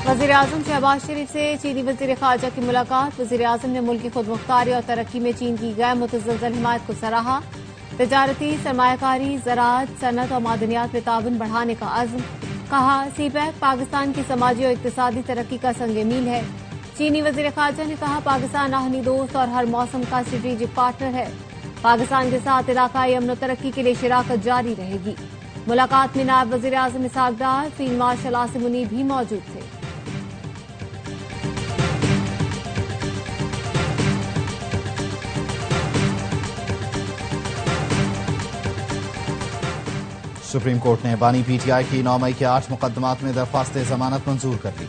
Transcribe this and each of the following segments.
वज़ीर-ए-आज़म शहबाज शरीफ से चीनी वज़ीर ख़ारजा की मुलाकात। वज़ीर-ए-आज़म ने मुल्क की खुदमुख्तारी और तरक्की में चीन की गैर मुतज़लज़ल हिमायत को सराहा। तजारती, सरमायाकारी, ज़राअत, सनत और मादनियात में ताउन बढ़ाने का अज़्म। कहा, सीपैक पाकिस्तान की समाजी और इक़्तिसादी तरक्की का संग मील है। चीनी वज़ीर ख़ारजा ने कहा, पाकिस्तान आहनी दोस्त और हर मौसम का स्ट्रेटेजिक पार्टनर है। पाकिस्तान के साथ इलाकाई अमन और तरक्की के लिए शराकत जारी रहेगी। मुलाकात में नायब वज़ीर-ए-आज़म इसहाक़ डार, फील्ड मार्शल आसिम मुनीर भी मौजूद थे। सुप्रीम कोर्ट ने बानी पीटीआई की 9 मई के 8 मुकदमात में दरख्वास्त जमानत मंजूर कर ली।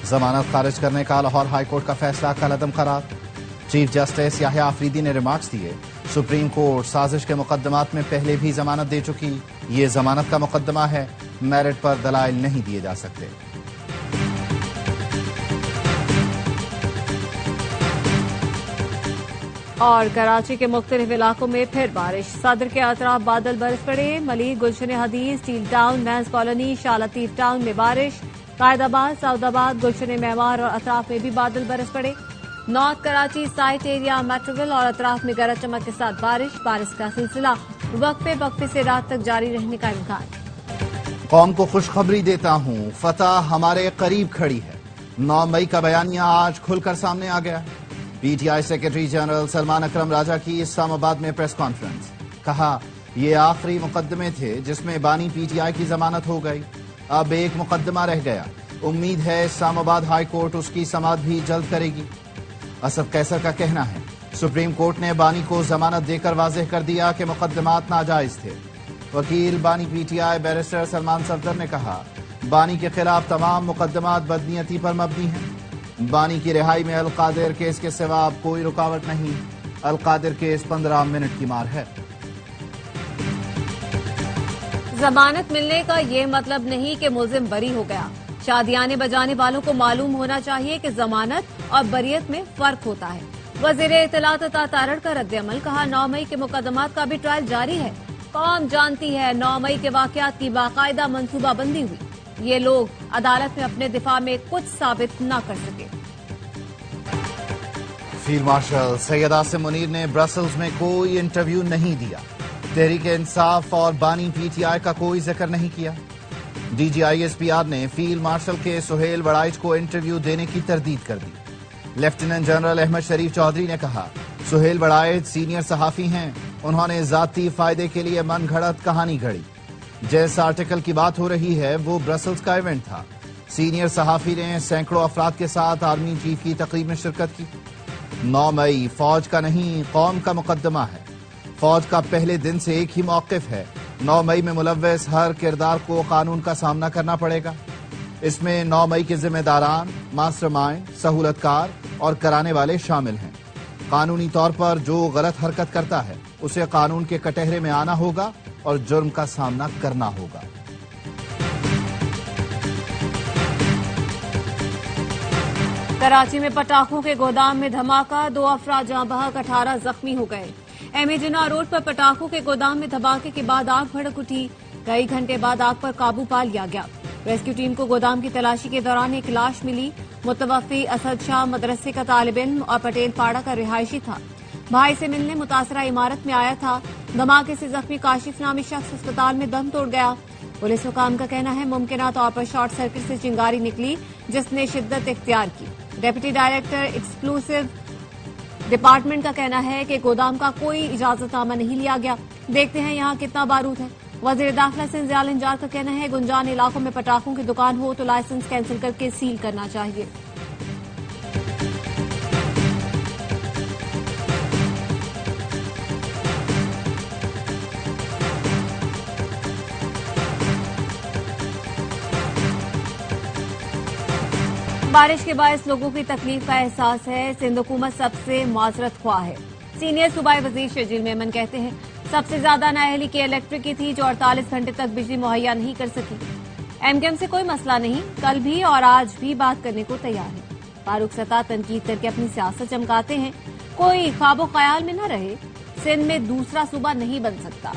जमानत खारिज करने का लाहौर हाई कोर्ट का फैसला कलअदम करार। चीफ जस्टिस याहिया आफरीदी ने रिमार्क्स दिए, सुप्रीम कोर्ट साजिश के मुकदमात में पहले भी जमानत दे चुकी, ये जमानत का मुकदमा है, मेरिट पर दलाइल नहीं दिए जा सकते। और कराची के मुख्तलिफ इलाकों में फिर बारिश। सदर के अतराफ बादल बरस पड़े। मलिक, गुलशन हदीस, स्टील टाउन, मैंस कॉलोनी, शाह लतीफ टाउन में बारिश। कायदाबाद, सऊदाबाद, गुलशन मेवार और अतराफ में भी बादल बरस पड़े। North Karachi site area, Metroville और अतराफ में गरज चमक के साथ बारिश का सिलसिला वक्फे से रात तक जारी रहने का इम्कान। कौम को खुशखबरी देता हूँ, फतह हमारे करीब खड़ी है। 9 मई का बयानिया आज खुलकर सामने आ गया। पीटीआई सेक्रेटरी जनरल सलमान अकरम राजा की इस्लामाबाद में प्रेस कॉन्फ्रेंस। कहा, ये आखिरी मुकदमे थे जिसमें बानी पीटीआई की जमानत हो गई। अब एक मुकदमा रह गया। उम्मीद है इस्लामाबाद हाई कोर्ट उसकी समाअत भी जल्द करेगी। असद कैसर का कहना है, सुप्रीम कोर्ट ने बानी को जमानत देकर वाज़ेह कर दिया कि मुकदमात नाजायज थे। वकील बानी पीटीआई बैरिस्टर सलमान सफदर ने कहा, बानी के खिलाफ तमाम मुकदमात बदनीयती पर मबनी हैं। बानी की रिहाई में अलकादिर केस के सिवा अब कोई रुकावट नहीं। अलकादिर केस 15 मिनट की मार है। जमानत मिलने का ये मतलब नहीं कि मुल्जिम बरी हो गया। शादियाने बजाने वालों को मालूम होना चाहिए कि जमानत और बरियत में फर्क होता है। वज़ीर इत्तलात अता तारड़ का रद्द-ए-अमल। कहा, 9 मई के मुकदमात का भी ट्रायल जारी है। कौम जानती है 9 मई के वाकयात की बाकायदा मंसूबाबंदी हुई। ये लोग अदालत में अपने दिफा में कुछ साबित न कर सके। फील्ड मार्शल सैयद आसिम मुनीर ने ब्रसल्स में कोई इंटरव्यू नहीं दिया। तहरीक इंसाफ और बानी पीटीआई का कोई जिक्र नहीं किया। डीजीआईएसपीआर ने फील्ड मार्शल के सुहेल वड़ाइच को इंटरव्यू देने की तरदीद कर दी। लेफ्टिनेंट जनरल अहमद शरीफ चौधरी ने कहा, सुहेल वड़ाइच सीनियर सहाफी हैं, उन्होंने जाती फायदे के लिए मन घड़त कहानी घड़ी। जिस आर्टिकल की बात हो रही है वो ब्रसल्स का इवेंट था। सीनियर सहाफी ने सैकड़ों अफराद के साथ आर्मी चीफ की तकरीब में शिरकत की। 9 मई फौज का नहीं, कौम का मुकदमा है। फौज का पहले दिन से एक ही मौक़िफ़ है, 9 मई में मुलव्वस हर किरदार को कानून का सामना करना पड़ेगा। इसमें 9 मई के जिम्मेदारान, मास्टरमाइंड, सहूलतकार और कराने वाले शामिल हैं। कानूनी तौर पर जो गलत हरकत करता है उसे कानून के कटहरे में आना होगा और जुर्म का सामना करना होगा। कराची में पटाखों के गोदाम में धमाका, 2 अफराद जाँ बहक, 18 जख्मी हो गए। एमए जिन्ना रोड पर पटाखों के गोदाम में धमाके के बाद आग भड़क उठी। कई घंटे बाद आग पर काबू पा लिया गया। रेस्क्यू टीम को गोदाम की तलाशी के दौरान एक लाश मिली। मुतवफ़ी असद शाह मदरसे का तालिब इल्म और पटेल पाड़ा का रिहायशी था। भाई से मिलने मुतासरा इमारत में आया था। धमाके से जख्मी काशिफ नामी शख्स अस्पताल में दम तोड़ गया। पुलिस हुकाम का कहना है मुमकिना तौर पर शॉर्ट सर्किट से चिंगारी निकली जिसने शिद्दत इख्तियार की। डेप्यूटी डायरेक्टर एक्सप्लोसिव डिपार्टमेंट का कहना है कि गोदाम का कोई इजाजतनामा नहीं लिया गया। देखते हैं यहाँ कितना बारूद है। वज़ीर दाखिला से इंजाल इंजार का कहना है गुंजान इलाकों में पटाखों की दुकान हो तो लाइसेंस कैंसिल करके सील करना चाहिए। बारिश के बायस लोगों की तकलीफ का एहसास है। सिंध हुकूमत सबसे माजरत ख्वाह है। सीनियर सूबाई वजीर शर्जील मेमन कहते हैं सबसे ज्यादा नाअहली के इलेक्ट्रिक की थी जो 48 घंटे तक बिजली मुहैया नहीं कर सकी। एमकेएम से कोई मसला नहीं, कल भी और आज भी बात करने को तैयार है। फारूक सत्तार तनकीद करके अपनी सियासत चमकाते हैं। कोई ख्वाबो ख्याल में न रहे, सिंध में दूसरा सूबा नहीं बन सकता।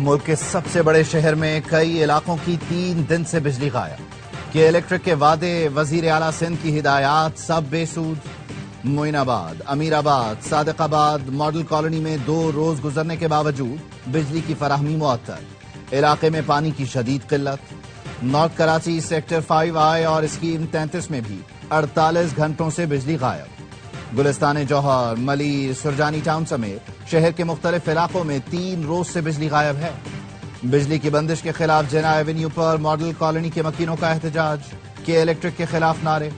ملک کے سب سے بڑے شہر میں کئی علاقوں کی 3 دن سے بجلی غائب کہ الیکٹرک کے وعدے وزیر اعلیٰ سندھ کی ہدایات سب بے سود معین آباد امیر آباد صادق آباد ماڈل کالونی میں 2 روز گزرنے کے باوجود بجلی کی فراہمی معطل علاقے میں پانی کی شدید قلت نارتھ کراچی سیکٹر 5I اور اسکیم 33 میں بھی 48 گھنٹوں سے بجلی غائب گلستان جوہر ملی سرجانی ٹاؤن سمیت شہر کے مختلف علاقوں میں 3 روز سے بجلی غائب ہے بجلی کی بندش کے خلاف جنا ایونیو پر ماڈل کالونی کے مکینوں کا احتجاج کہ الیکٹرک کے خلاف نعرے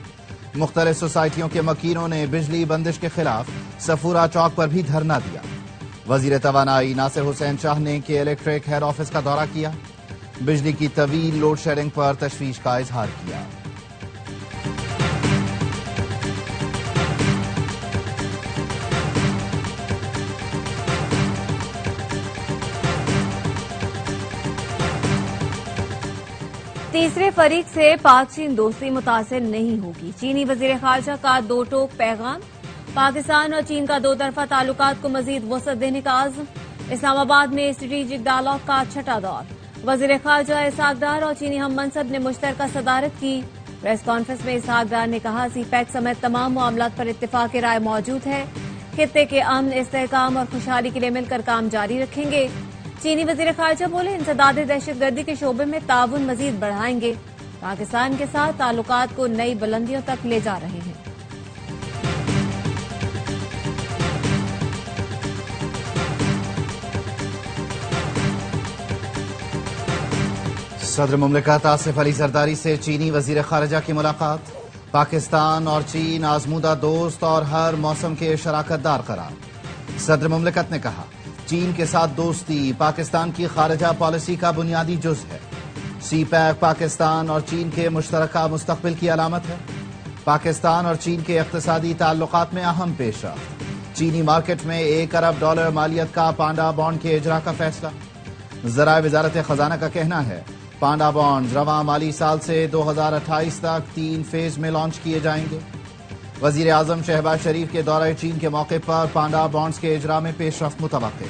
مختلف سوسائٹیوں کے مکینوں نے بجلی بندش کے خلاف سفورہ چوک پر بھی دھرنا دیا وزیر توانائی ناصر حسین شاہ نے کہ الیکٹرک ہیڈ آفس کا دورہ کیا بجلی کی طویل لوڈ شیڈنگ پر تشویش کا اظہار کیا تیسرے فریق سے پاک چین دوستی متاثر نہیں ہوگی چینی وزیر خارجہ کا 2 ٹوک پیغام پاکستان اور چین کا 2 طرفہ تعلقات کو مزید وسعت دینے کا عزم اسلام آباد میں اسٹریٹجک ڈائیلاگ کا 6واں دور وزیر خارجہ اسحاق ڈار اور چینی ہم منصب نے مشترکہ صدارت کی پریس کانفرنس میں اسحاق ڈار نے کہا سی پیک سمیت تمام معاملات پر اتفاق رائے موجود ہے خطے کے امن استحکام اور خوشحالی کے لیے مل کر کام جاری رکھیں گے چینی وزیر خارجہ بولے انسداد دہشت گردی کے شعبے میں تعاون مزید بڑھائیں گے پاکستان کے ساتھ تعلقات کو نئی بلندیوں تک لے جا رہے ہیں صدر مملکت آصف علی زرداری سے چینی وزیر خارجہ کی ملاقات پاکستان اور چین آزمودہ دوست اور ہر موسم کے شراکت دار قرار صدر مملکت نے کہا چین کے ساتھ دوستی پاکستان کی خارجہ پالیسی کا بنیادی جز ہے سی پیک پاکستان اور چین کے مشترکہ مستقبل کی علامت ہے پاکستان اور چین کے اقتصادی تعلقات میں اہم پیش رفت چینی مارکیٹ میں $1 ارب مالیت کا پانڈا بانڈ کے اجرا کا فیصلہ ذرائع وزارت خزانہ کا کہنا ہے پانڈا بانڈ رواں مالی سال سے 2028 تک 3 فیز میں لانچ کیے جائیں گے وزیر اعظم شہباز شریف کے دورہ چین کے موقع پر پانڈا بانڈز کے اجرا میں پیش رفت متوقع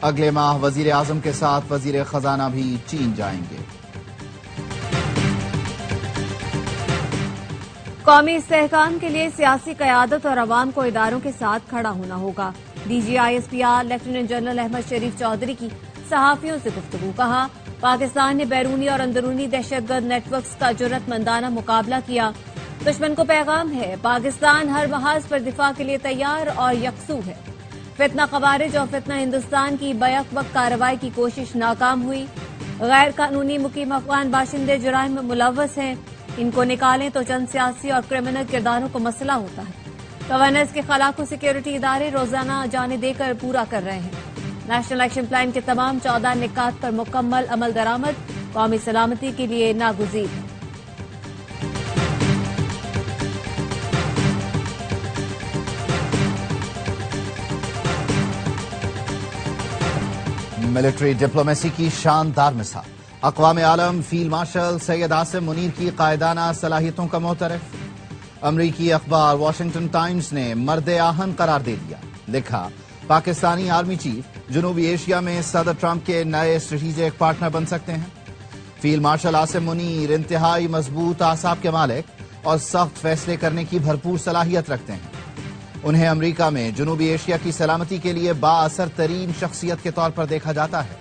اگلے ماہ وزیر اعظم کے ساتھ وزیر خزانہ بھی چین جائیں گے قومی استحکام کے لیے سیاسی قیادت اور عوام کو اداروں کے ساتھ کھڑا ہونا ہوگا DGISPR لیفٹیننٹ جنرل احمد شریف چودھری کی صحافیوں سے گفتگو کہا پاکستان نے بیرونی اور اندرونی دہشت گرد نیٹ ورکس کا جرأت مندانہ مقابلہ کیا دشمن کو پیغام ہے پاکستان ہر محاذ پر دفاع کے لیے تیار اور یکسو ہے فتنہ خوارج اور فتنہ ہندوستان کی بیک وقت کارروائی کی کوشش ناکام ہوئی غیر قانونی مقیم افغان باشندے جرائم میں ملوث ہیں ان کو نکالیں تو چند سیاسی اور کرمنل کرداروں کو مسئلہ ہوتا ہے گورننس کے خلا کو سیکیورٹی ادارے روزانہ جانیں دے کر پورا کر رہے ہیں نیشنل ایکشن پلان کے تمام 14 نکات پر مکمل عمل درآمد قومی سلامتی کے لیے ناگزیر ہے ملٹری ڈپلومیسی کی شاندار مثال اقوام عالم فیلڈ مارشل سید عاصم منیر کی قائدانہ صلاحیتوں کا معترف امریکی اخبار واشنگٹن ٹائمز نے مرد آہن قرار دے دیا لکھا پاکستانی آرمی چیف جنوبی ایشیا میں صدر ٹرمپ کے نئے اسٹریٹجک پارٹنر بن سکتے ہیں فیلڈ مارشل عاصم منیر انتہائی مضبوط اعصاب کے مالک اور سخت فیصلے کرنے کی بھرپور صلاحیت رکھتے ہیں انہیں امریکہ میں جنوبی ایشیا کی سلامتی کے لیے با اثر ترین شخصیت کے طور پر دیکھا جاتا ہے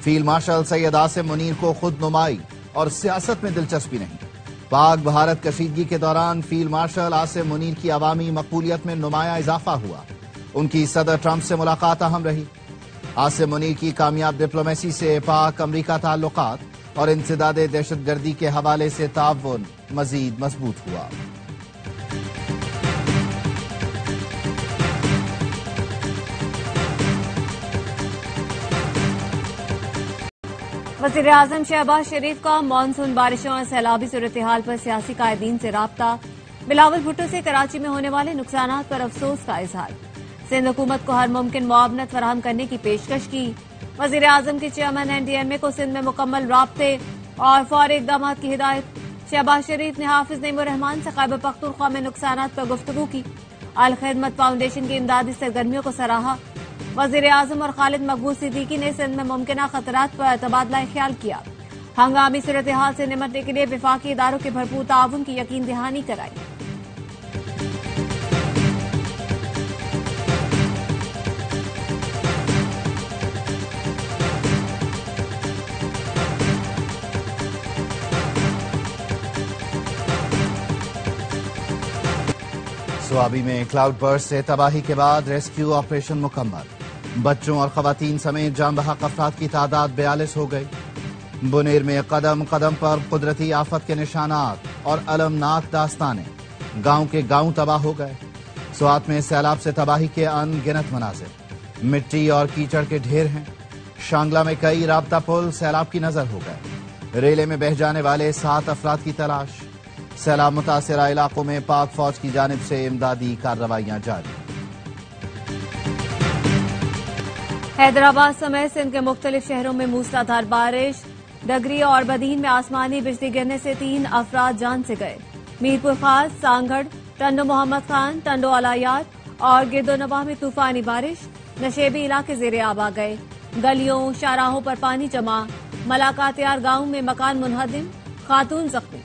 فیلڈ مارشل سید عاصم منیر کو خود نمائی اور سیاست میں دلچسپی نہیں پاک بھارت کشیدگی کے دوران فیلڈ مارشل عاصم منیر کی عوامی مقبولیت میں نمایاں اضافہ ہوا ان کی صدر ٹرمپ سے ملاقات اہم رہی عاصم منیر کی کامیاب ڈپلومیسی سے پاک امریکہ تعلقات اور انسداد دہشت گردی کے حوالے سے تعاون مزید مضبوط ہوا وزیر اعظم شہباز شریف کا مانسون بارشوں اور سیلابی صورتحال پر سیاسی قائدین سے رابطہ بلاول بھٹو سے کراچی میں ہونے والے نقصانات پر افسوس کا اظہار سندھ حکومت کو ہر ممکن معاونت فراہم کرنے کی پیشکش کی وزیر اعظم کے چیئرمین NDMA کو سندھ میں مکمل رابطے اور فوری اقدامات کی ہدایت شہباز شریف نے حافظ نعیم الرحمان سے خیبر پختونخوا میں نقصانات پر گفتگو کی الخدمت فاؤنڈیشن کی امدادی سرگرمیوں کو سراہا वजीर आजम और खालिद मकबूल सिद्दीकी ने सिंध में मुमकिन खतरात पर तबादला ख्याल किया। हंगामी सूरत हाल से निपटने के लिए विफाकी इदारों के भरपूर ताउन की यकीन दहानी कराई। स्वाबी में क्लाउड बर्स्ट से तबाही के बाद रेस्क्यू ऑपरेशन मुकम्मल। बच्चों और खवातीन समेत जान बहक अफराद की तादाद 42 हो गई। बुनेर में कदम कदम पर कुदरती आफत के निशानात और अलमनाक दास्तानें। गांव के गांव तबाह हो गए। स्वात में सैलाब से तबाही के अनगिनत मनाजिर। मिट्टी और कीचड़ के ढेर हैं। शांगला में कई राब्ता पुल सैलाब की नजर हो गए। रेले में बह जाने वाले 7 अफराद की तलाश। सैलाब मुतासिरा इलाकों में पाक फौज की जानिब से इमदादी कार्रवाइयां जारी। हैदराबाद समेत सिंध के मुख्तलिफ शहरों में मूसलाधार बारिश। डगरी और बदीन में आसमानी बिजली गिरने से 3 अफराद जान से गए। मीरपुर खास, सांगढ़, टंडो मोहम्मद खान, टंडो अलायात और गिरदोनवा में तूफानी बारिश। नशेबी इलाके जेरे आब आ गए। गलियों शाहराहों पर पानी जमा। मलाकातियार गांव में मकान मुनहदिम, खातून जख्मी।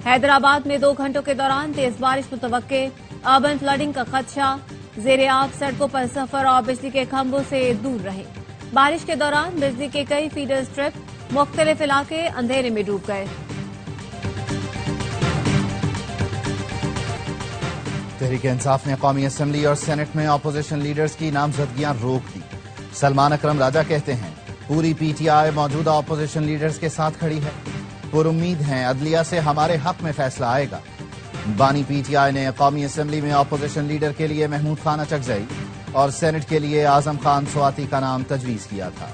हैदराबाद में 2 घंटों के दौरान तेज बारिश मुतवक्के। अर्बन फ्लडिंग का खदशा। जेरे आब सड़कों पर सफर और बिजली के खंभों से दूर रहे। बारिश के दौरान बिजली के कई फीडर स्ट्रिप, मुख्तलिफ इलाके अंधेरे में डूब गए। तहरीक इंसाफ ने कौमी असम्बली और सेनेट में अपोजिशन लीडर्स की नामजदगियां रोक दी। सलमान अकरम राजा कहते हैं पूरी पीटीआई मौजूदा अपोजिशन लीडर्स के साथ खड़ी है। पुरुम्मीद हैं अदलिया से हमारे हक में फैसला आएगा। बानी पीटीआई ने कौमी असम्बली में अपोजिशन लीडर के लिए महमूद खान अचकजई और सेनेट के लिए आजम खान स्वाति का नाम तजवीज किया था।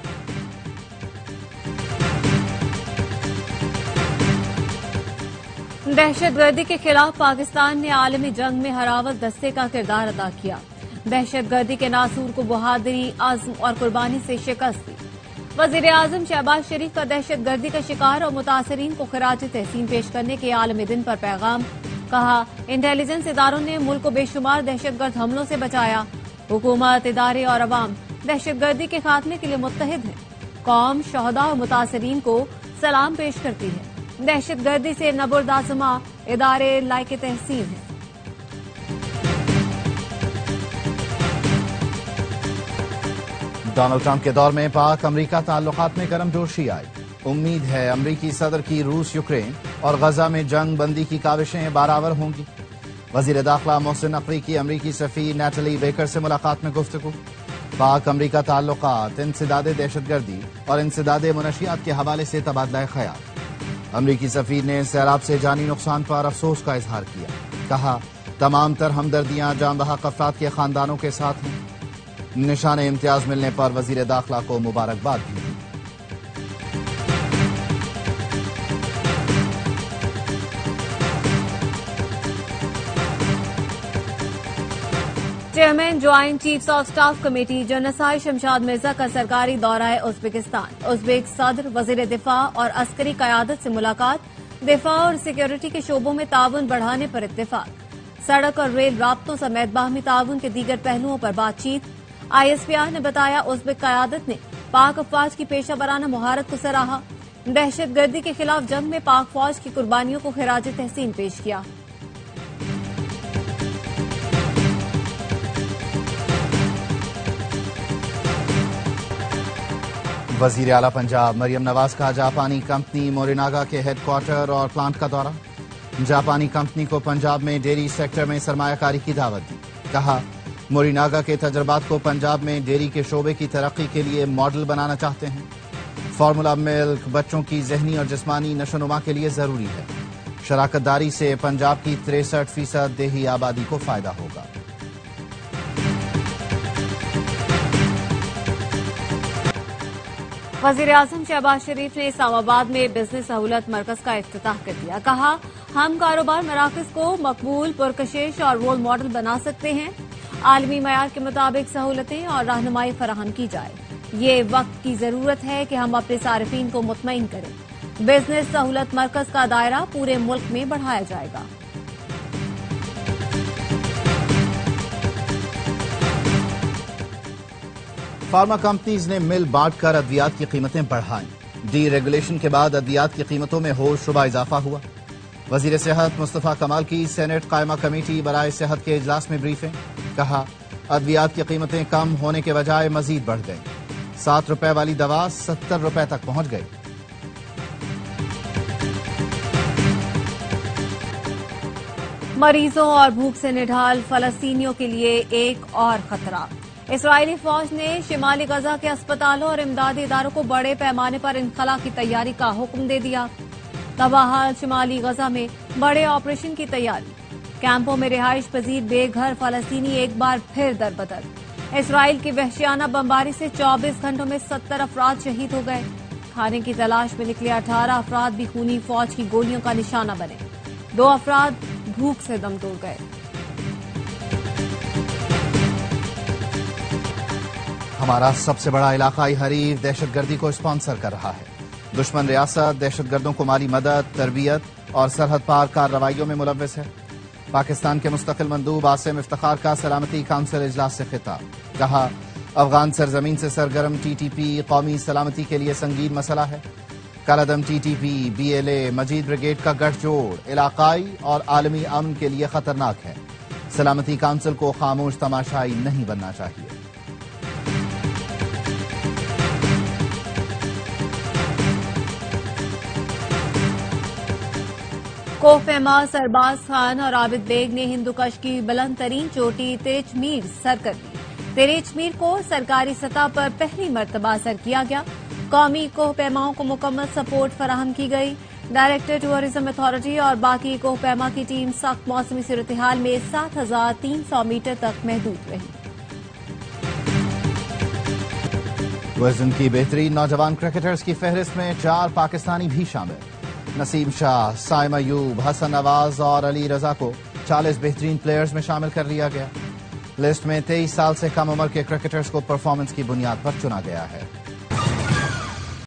दहशतगर्दी के खिलाफ पाकिस्तान ने आलमी जंग में हरावत दस्ते का किरदार अदा किया। दहशतगर्दी के नासूर को बहादुरी, आज़म और कुर्बानी से शिकस्त दी। वजीर आजम शहबाज शरीफ का दहशतगर्दी का शिकार और मुतासरीन को खराज तहसीन पेश करने के आलमी दिन पर पैगाम। कहा, इंटेलिजेंस इदारों ने मुल्क को बेशुमार दहशतगर्द हमलों से बचाया। हुकूमत, इदारे और अवाम दहशतगर्दी के खात्मे के लिए मुत्तहिद है। कौम, शहदा और मुतासरीन को सलाम पेश करती है। दहशतगर्दी से नबुर्दाजमा इदारे लायक तहसीन है। डोनाल्ड ट्रंप के दौर में पाक अमरीका ताल्लुकात में गर्मजोशी आई। उम्मीद है अमरीकी सदर की रूस, यूक्रेन और गजा में जंग बंदी की काविशें बराबर होंगी। वजीर दाखिला मोहसिन नकवी की अमरीकी सफीर नैटली बेकर से मुलाकात में गुफ्तगू। पाक अमरीका ताल्लुकात, इंसदादे दहशतगर्दी और इंसदादे मुनशियात के हवाले से तबादला ख्याल। अमरीकी सफीर ने सैलाब से जानी नुकसान पर अफसोस का इजहार किया। कहा, तमाम तर हमदर्दियां जान बहक अफराद के खानदानों के साथ हैं। निशान इम्तियाज मिलने पर वजीर दाखिला को मुबारकबाद भी दी। Chairman joint chiefs of staff committee जनसाई शमशाद मिर्जा का सरकारी दौरा है उज्बेकिस्तान। उज्बेक सदर, वजीर दिफा और अस्करी कयादत से मुलाकात। दिफा और सिक्योरिटी के शोबों में ताउन बढ़ाने पर इत्तेफाक। सड़क और रेल राब्तों समेत बाहमी ताउन के दीगर पहलुओं पर बातचीत। आईएसपीआर ने बताया, उज्बेक कयादत ने पाक अफवाज की पेशा वराना मुहारत को सराहा। दहशतगर्दी के खिलाफ जंग में पाक फौज की कुर्बानियों को खिराज तहसीन पेश किया। वजीर आला पंजाब मरियम नवाज का जापानी कंपनी मोरिनागा के हेडक्वार्टर और प्लांट का दौरा। जापानी कंपनी को पंजाब में डेयरी सेक्टर में सरमायाकारी की दावत दी। कहा, मोरिनागा के तजर्बात को पंजाब में डेयरी के शोबे की तरक्की के लिए मॉडल बनाना चाहते हैं। फार्मूला मिल्क बच्चों की जहनी और जिस्मानी नशोनुमा के लिए जरूरी है। शराकतदारी से पंजाब की 63% देही आबादी को फायदा होगा। वजीर आजम शहबाज शरीफ ने इस्लामाबाद में बिजनेस सहूलत मरकज का इफ्तिताह कर दिया। कहा, हम कारोबार मराकज को मकबूल, पुरकशिश और रोल मॉडल बना सकते हैं। आलमी मयार के मुताबिक सहूलतें और रहनुमाई फराहम की जाए। ये वक्त की जरूरत है कि हम अपने सारिफीन को मुतमईन करें। बिजनेस सहूलत मरकज का दायरा पूरे मुल्क में बढ़ाया जाएगा। فارما کمپنیز نے مل بانٹ کر ادویات کی قیمتیں بڑھائیں۔ ڈی ریگولیشن کے بعد ادویات کی قیمتوں میں ہوش ربا اضافہ ہوا۔ وزیر صحت مصطفیٰ کمال کی سینیٹ قائمہ کمیٹی برائے صحت کے اجلاس میں بریفنگ۔ کہا ادویات کی قیمتیں کم ہونے کے بجائے مزید بڑھ گئیں۔ 7 روپے والی دوا 70 روپے تک پہنچ گئی۔ مریضوں اور بھوک سے نڈھال فلسطینیوں کے لیے ایک اور خطرہ۔ اسرائیلی فوج نے شمالی غزہ کے اسپتالوں اور امدادی اداروں کو بڑے پیمانے پر انخلا کی تیاری کا حکم دے دیا۔ تباہ شمالی غزہ میں بڑے آپریشن کی تیاری۔ کیمپوں میں رہائش پذیر بے گھر فلسطینی ایک بار پھر دربدر۔ اسرائیل کی وحشیانہ بمباری سے 24 گھنٹوں میں 70 افراد شہید ہو گئے۔ کھانے کی تلاش میں نکلے 18 افراد بھی خونی فوج کی گولیوں کا نشانہ بنے۔ 2 افراد بھوک سے دم توڑ گئے۔ ہمارا سب سے بڑا علاقائی حریف دہشت گردی کو اسپانسر کر رہا ہے۔ دشمن ریاست دہشت گردوں کو مالی مدد، تربیت اور سرحد پار کارروائیوں میں ملوث ہے۔ پاکستان کے مستقل مندوب عاصم افتخار کا سلامتی کونسل اجلاس سے خطاب۔ کہا افغان سرزمین سے سرگرم ٹی ٹی پی قومی سلامتی کے لیے سنگین مسئلہ ہے۔ کالعدم T T P, B L A, Majeed brigade کا گٹھ جوڑ علاقائی اور عالمی امن کے لیے خطرناک ہے۔ سلامتی کونسل کو خاموش تماشائی نہیں بننا چاہیے۔ کوہ پیما سرباز خان اور عابد بیگ نے ہندوکش کی بلند ترین چوٹی تریچمیر سر کر لی۔ تریچمیر کو سرکاری سطح پر پہلی مرتبہ سر کیا گیا۔ قومی کوہ پیماؤں کو مکمل سپورٹ فراہم کی گئی۔ ڈائریکٹر ٹورزم اتھارٹی اور باقی کوہ پیما کی ٹیم سخت موسمی صورتحال میں 7300 میٹر تک محدود رہی۔ وزن کی بہترین نوجوان کرکٹرز کی فہرست میں 4 پاکستانی بھی شامل۔ نسیم شاہ، سائم ایوب، حسن نواز اور علی رضا کو 40 بہترین پلیئرز میں شامل کر لیا گیا۔ لسٹ میں 23 سال سے کم عمر کے کرکٹرز کو پرفارمنس کی بنیاد پر چنا گیا ہے۔